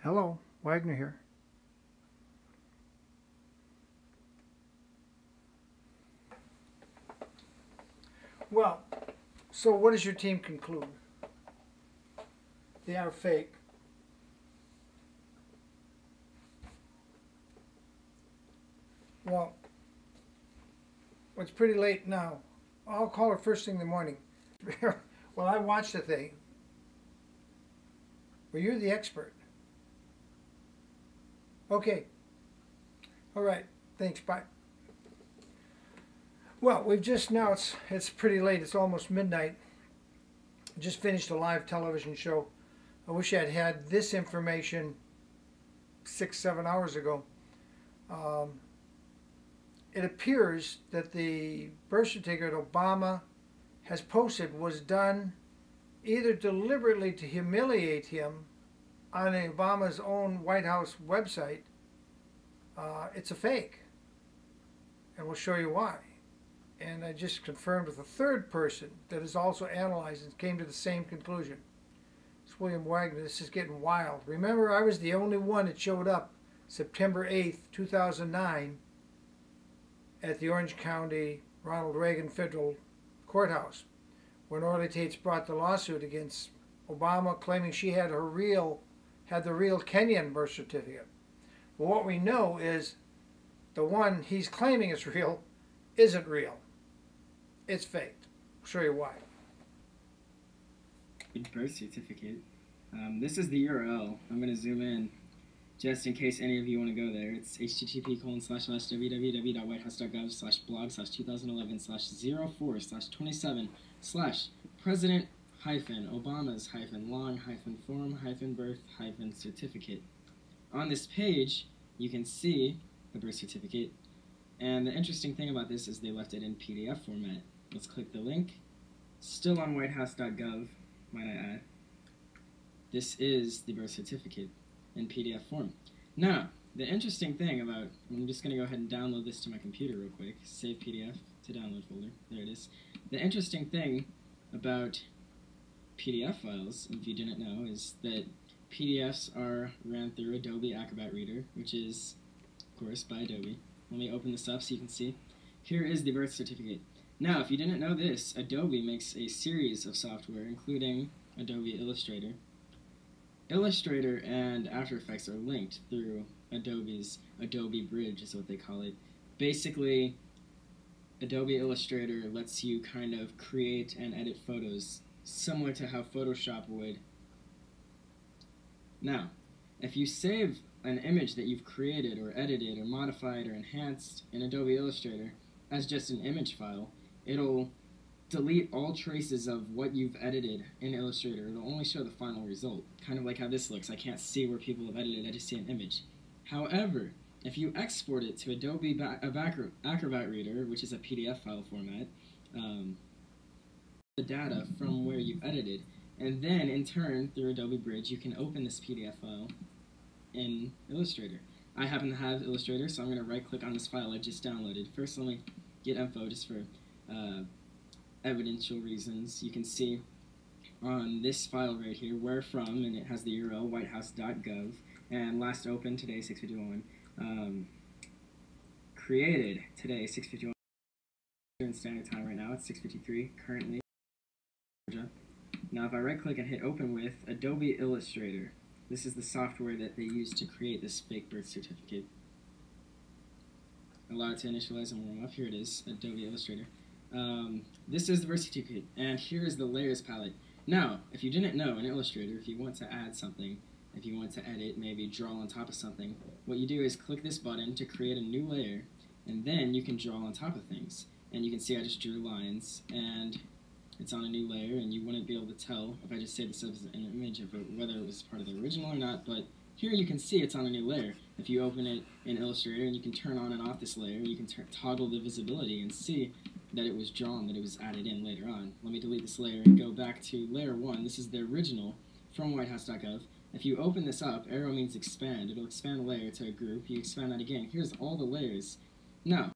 Hello, Wagner here. Well, so what does your team conclude? They are fake. Well, it's pretty late now. I'll call her first thing in the morning. Well, I watched the thing. Well, you're the expert. Okay. All right. Thanks. Bye. Well, we've just now, it's pretty late. It's almost midnight. Just finished a live television show. I wish I'd had this information 6-7 hours ago. It appears that the birth certificate Obama has posted was done either deliberately to humiliate him on Obama's own White House website. It's a fake, and we'll show you why. And I just confirmed with a third person that has also analyzed and came to the same conclusion. It's William Wagner. This is getting wild. Remember, I was the only one that showed up September 8th, 2009 at the Orange County Ronald Reagan Federal Courthouse when Orly Tates brought the lawsuit against Obama, claiming she had the real Kenyan birth certificate. Well, what we know is the one he's claiming is real isn't real. It's faked. I'll show you why. Birth certificate. This is the URL. I'm going to zoom in just in case any of you want to go there. It's http://www.whitehouse.gov/blog/2011/04/207/president-Hyphen-Obama's-Birth-Certificate. On this page, you can see the birth certificate. And the interesting thing about this is they left it in PDF format. Let's click the link. Still on whitehouse.gov, might I add. This is the birth certificate in PDF form. Now, the interesting thing about, I'm just going to go ahead and download this to my computer real quick. Save PDF to download folder. There it is. The interesting thing about PDF files, if you didn't know, is that PDFs are ran through Adobe Acrobat Reader, which is, of course, by Adobe. Let me open this up so you can see. Here is the birth certificate. Now, if you didn't know this, Adobe makes a series of software, including Adobe Illustrator. Illustrator and After Effects are linked through Adobe's Adobe Bridge, is what they call it. Basically, Adobe Illustrator lets you kind of create and edit photos, similar to how Photoshop would. Now, if you save an image that you've created or edited or modified or enhanced in Adobe Illustrator as just an image file, it'll delete all traces of what you've edited in Illustrator. It'll only show the final result, kind of like how this looks. I can't see where people have edited, I just see an image. However, if you export it to Adobe Acrobat Reader, which is a PDF file format, the data from where you've edited, and then in turn, through Adobe Bridge, you can open this PDF file in Illustrator. I happen to have Illustrator, so I'm going to right-click on this file I just downloaded. First, let me get info just for evidential reasons. You can see on this file right here where from, and it has the URL whitehouse.gov, and last opened today 6:51. Created today 6:51 in standard time. Right now it's 6:53 currently. Now if I right-click and hit open with Adobe Illustrator, this is the software that they use to create this fake birth certificate. Allow it to initialize and warm up. Here it is, Adobe Illustrator. This is the birth certificate, and here is the layers palette. Now, if you didn't know, in Illustrator, if you want to add something, if you want to edit, maybe draw on top of something, what you do is click this button to create a new layer, and then you can draw on top of things. And you can see I just drew lines, and it's on a new layer, and you wouldn't be able to tell if I just saved this as an image of whether it was part of the original or not, but here you can see it's on a new layer. If you open it in Illustrator and you can turn on and off this layer, you can toggle the visibility and see that it was drawn, that it was added in later on. Let me delete this layer and go back to layer 1. This is the original from whitehouse.gov. If you open this up, arrow means expand. It'll expand a layer to a group. You expand that again. Here's all the layers. Now,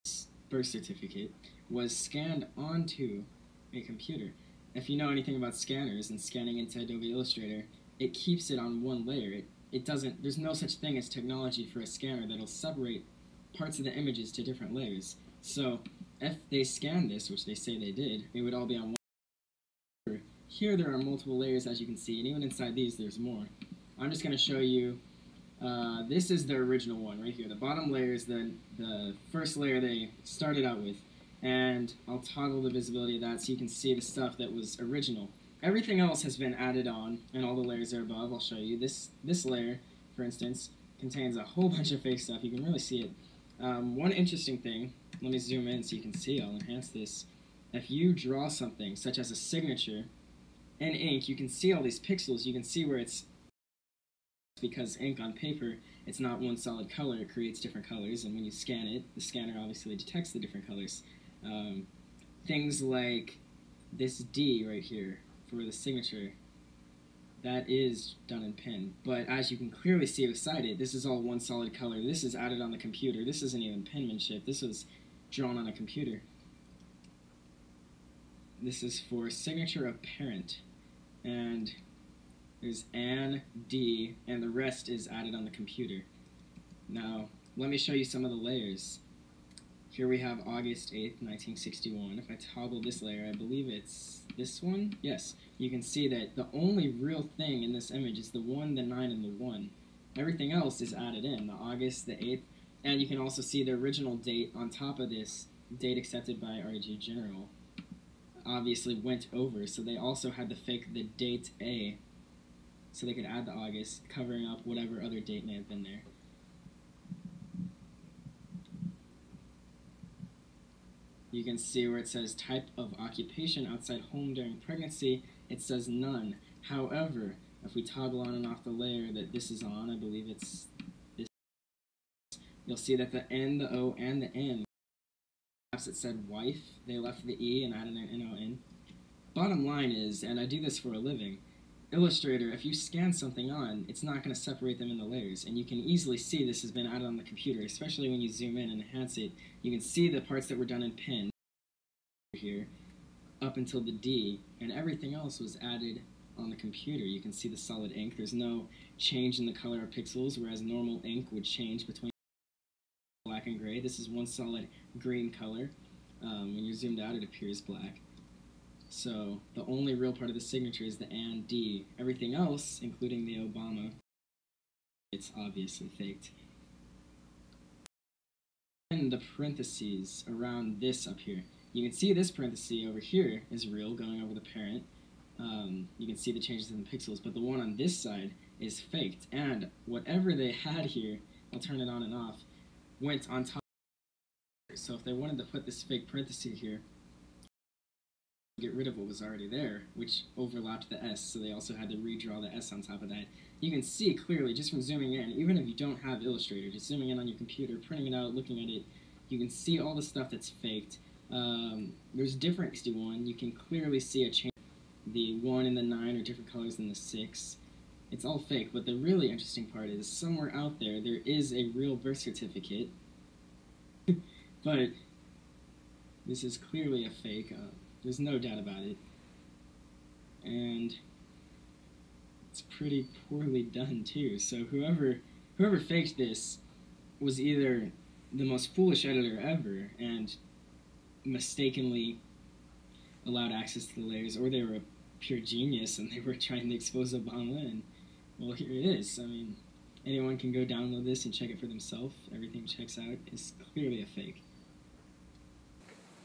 this birth certificate was scanned onto a computer. If you know anything about scanners and scanning into Adobe Illustrator, it keeps it on one layer. It doesn't, there's no such thing as technology for a scanner that'll separate parts of the images to different layers. So if they scanned this, which they say they did, it would all be on one layer. Here there are multiple layers, as you can see, and even inside these there's more. I'm just going to show you, this is the original one right here. The bottom layer is the first layer they started out with, and I'll toggle the visibility of that so you can see the stuff that was original. Everything else has been added on, and all the layers are above. I'll show you. This layer, for instance, contains a whole bunch of fake stuff. You can really see it. One interesting thing, let me zoom in so you can see. I'll enhance this. If you draw something, such as a signature, in ink, you can see all these pixels. You can see where it's, because ink on paper, it's not one solid color. It creates different colors, and when you scan it, the scanner obviously detects the different colors. Things like this D right here for the signature, that is done in pen, but as you can clearly see beside it, this is all one solid color. This is added on the computer. This isn't even penmanship. This was drawn on a computer. This is for signature of parent, and there's Ann, D, and the rest is added on the computer. Now, let me show you some of the layers. Here we have August 8th, 1961. If I toggle this layer, I believe it's this one? Yes. You can see that the only real thing in this image is the 1, the 9, and the 1. Everything else is added in, the August, the 8th, and you can also see the original date on top of this, date accepted by RG General, obviously went over, so they also had to fake the date A, so they could add the August, covering up whatever other date may have been there. You can see where it says type of occupation outside home during pregnancy, it says none. However, if we toggle on and off the layer that this is on, I believe it's this, you'll see that the N, the O, and the N, perhaps it said wife, they left the E and added an N-O-N. Bottom line is, and I do this for a living, Illustrator, if you scan something on, it's not going to separate them into layers, and you can easily see this has been added on the computer, especially when you zoom in and enhance it. You can see the parts that were done in pen here up until the D, and everything else was added on the computer. You can see the solid ink. There's no change in the color of pixels, whereas normal ink would change between black and gray. This is one solid green color. When you're zoomed out, it appears black. So the only real part of the signature is the and D. Everything else, including the Obama, it's obviously faked. And the parentheses around this up here. You can see this parenthesis over here is real, going over the parent. You can see the changes in the pixels, but the one on this side is faked. And whatever they had here, I'll turn it on and off, went on top. So if they wanted to put this fake parenthesis here, get rid of what was already there, which overlapped the S, so they also had to redraw the S on top of that. You can see clearly just from zooming in, even if you don't have Illustrator, just zooming in on your computer, printing it out, looking at it, you can see all the stuff that's faked. There's different 61. You can clearly see a change. The 1 and the 9 are different colors than the 6. It's all fake, but the really interesting part is somewhere out there is a real birth certificate, but this is clearly a fake. There's no doubt about it, and it's pretty poorly done too. So whoever faked this was either the most foolish editor ever and mistakenly allowed access to the layers, or they were a pure genius and they were trying to expose Obama, and well, here it is. I mean, anyone can go download this and check it for themselves. Everything checks out. It's clearly a fake.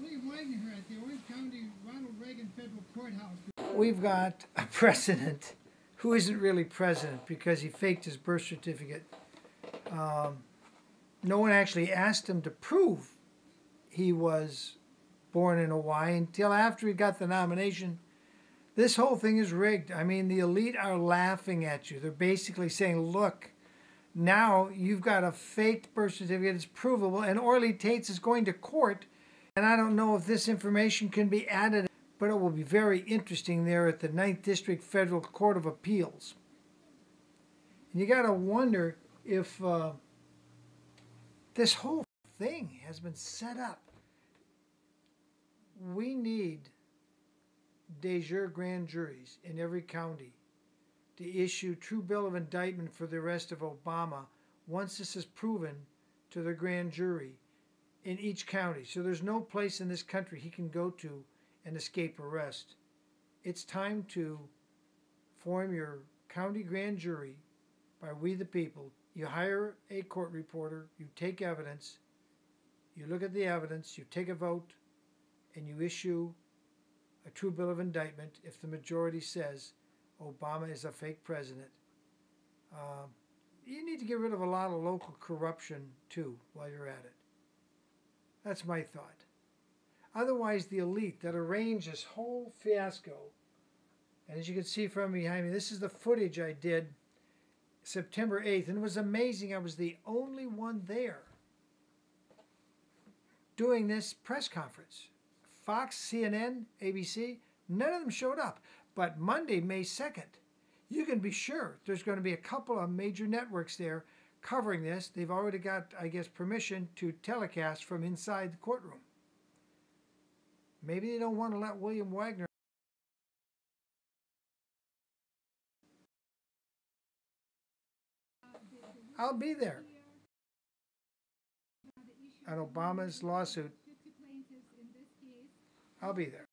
Lee Wagner here at the Orange County Ronald Reagan Federal Courthouse. We've got a president who isn't really president because he faked his birth certificate. No one actually asked him to prove he was born in Hawaii until after he got the nomination. This whole thing is rigged. I mean, the elite are laughing at you. They're basically saying, look, now you've got a faked birth certificate. It's provable, and Orly Tates is going to court. And I don't know if this information can be added, but it will be very interesting there at the 9th District Federal Court of Appeals. And you got to wonder if this whole thing has been set up. We need de jure grand juries in every county to issue true bill of indictment for the arrest of Obama once this is proven to the grand jury in each county. So there's no place in this country he can go to and escape arrest. It's time to form your county grand jury by we the people. You hire a court reporter, you take evidence, you look at the evidence, you take a vote, and you issue a true bill of indictment if the majority says Obama is a fake president. You need to get rid of a lot of local corruption, too, while you're at it. That's my thought. Otherwise, the elite that arranged this whole fiasco, and as you can see from behind me, this is the footage I did September 8th, and it was amazing. I was the only one there doing this press conference. Fox, CNN, ABC, none of them showed up. But Monday, May 2nd, you can be sure there's going to be a couple of major networks there covering this. They've already got, I guess, permission to telecast from inside the courtroom. Maybe they don't want to let William Wagner. I'll be there on Obama's lawsuit. I'll be there.